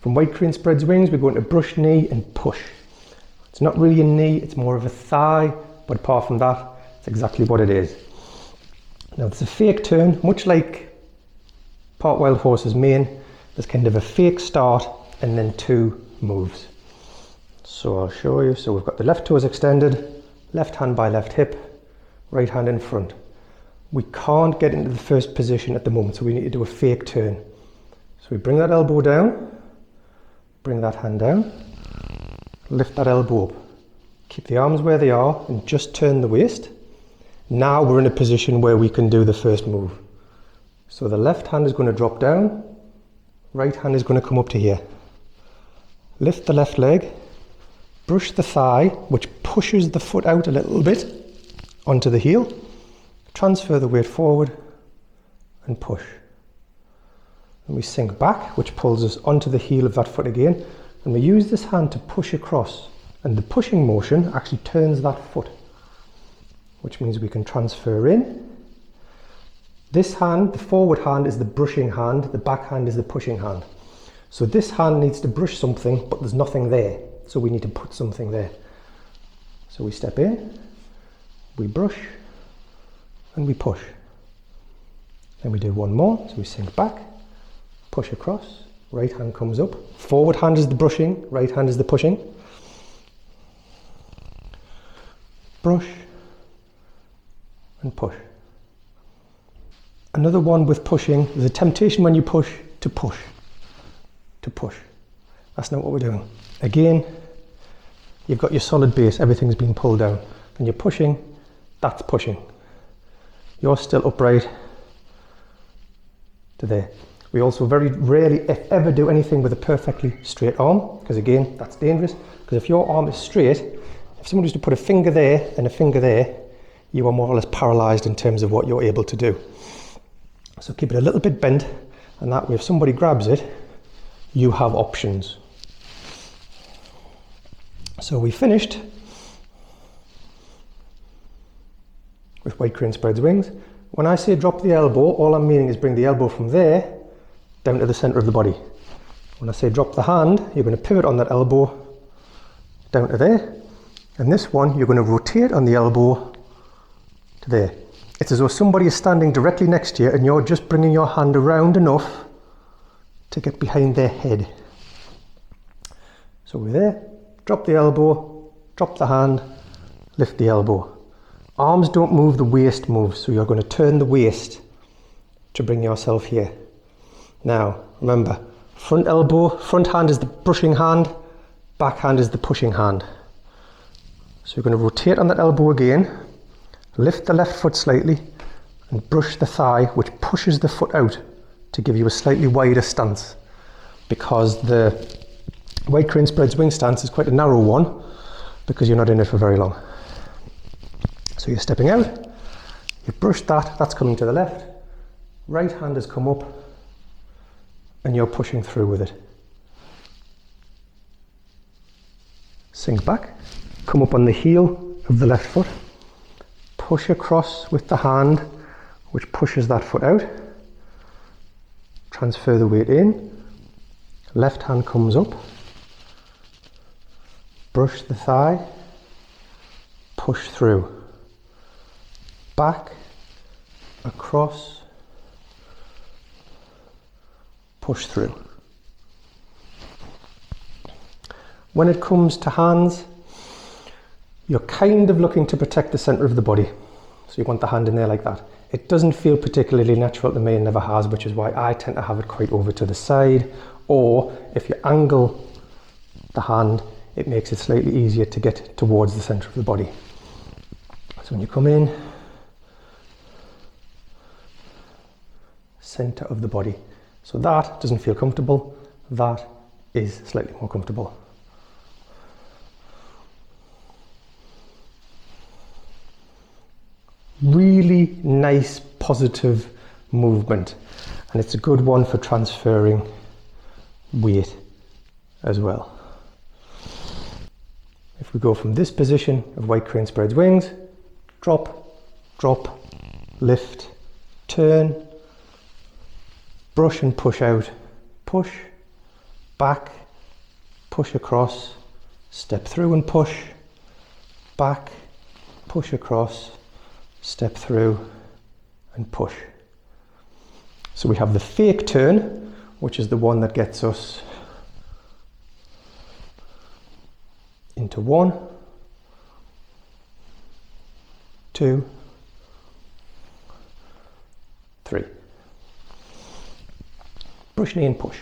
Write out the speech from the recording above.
From wide crane spreads wings, we're going to brush knee and push. It's not really a knee, it's more of a thigh, but apart from that, it's exactly what it is. Now it's a fake turn, much like part wild horse's mane. There's kind of a fake start and then 2 moves. So I'll show you. So we've got the left toes extended, left hand by left hip, right hand in front. We can't get into the first position at the moment, so we need to do a fake turn. So we bring that elbow down, bring that hand down, lift that elbow up. Keep the arms where they are and just turn the waist. Now we're in a position where we can do the first move. So the left hand is going to drop down, right hand is going to come up to here. Lift the left leg, brush the thigh, which pushes the foot out a little bit onto the heel. Transfer the weight forward and push. And we sink back, which pulls us onto the heel of that foot again. And we use this hand to push across. And the pushing motion actually turns that foot, which means we can transfer in. This hand, the forward hand, is the brushing hand, the back hand is the pushing hand. So this hand needs to brush something, but there's nothing there. So we need to put something there. So we step in, we brush, and we push. Then we do one more, so we sink back, push across, right hand comes up. Forward hand is the brushing, right hand is the pushing. Brush and push. Another one with pushing, there's a temptation when you push to push. To push. That's not what we're doing. Again, you've got your solid base, everything's been pulled down. And you're pushing, that's pushing. You're still upright to there. We also very rarely, if ever, do anything with a perfectly straight arm, because again, that's dangerous. Because if your arm is straight, if someone was to put a finger there and a finger there, you are more or less paralyzed in terms of what you're able to do. So keep it a little bit bent, and that way if somebody grabs it, you have options. So we finished with wide crane spreads wings. When I say drop the elbow, all I'm meaning is bring the elbow from there down to the center of the body. When I say drop the hand, you're going to pivot on that elbow down to there. And this one, you're going to rotate on the elbow to there. It's as though somebody is standing directly next to you and you're just bringing your hand around enough to get behind their head. So we're there, drop the elbow, drop the hand, lift the elbow. Arms don't move, the waist moves, so you're going to turn the waist to bring yourself here. Now, remember, front elbow, front hand is the brushing hand, back hand is the pushing hand. So you're going to rotate on that elbow again, lift the left foot slightly and brush the thigh, which pushes the foot out to give you a slightly wider stance, because the wide crane spreads wing stance is quite a narrow one because you're not in it for very long. So you're stepping out, you've brushed that, that's coming to the left, right hand has come up and you're pushing through with it. Sink back, come up on the heel of the left foot, push across with the hand, which pushes that foot out, transfer the weight in, left hand comes up, brush the thigh, push through, back, across, push through. When it comes to hands, you're kind of looking to protect the center of the body. So you want the hand in there like that. It doesn't feel particularly natural to me and never has, which is why I tend to have it quite over to the side. Or if you angle the hand, it makes it slightly easier to get towards the center of the body. So when you come in, center of the body. So that doesn't feel comfortable. That is slightly more comfortable. Really nice, positive movement, and it's a good one for transferring weight as well. If we go from this position of wide crane spreads wings, drop, drop, lift, turn, brush and push out, push, back, push across, step through and push, back, push across, step through and push. So we have the fake turn, which is the one that gets us into 1, 2, 3. Brush knee and push.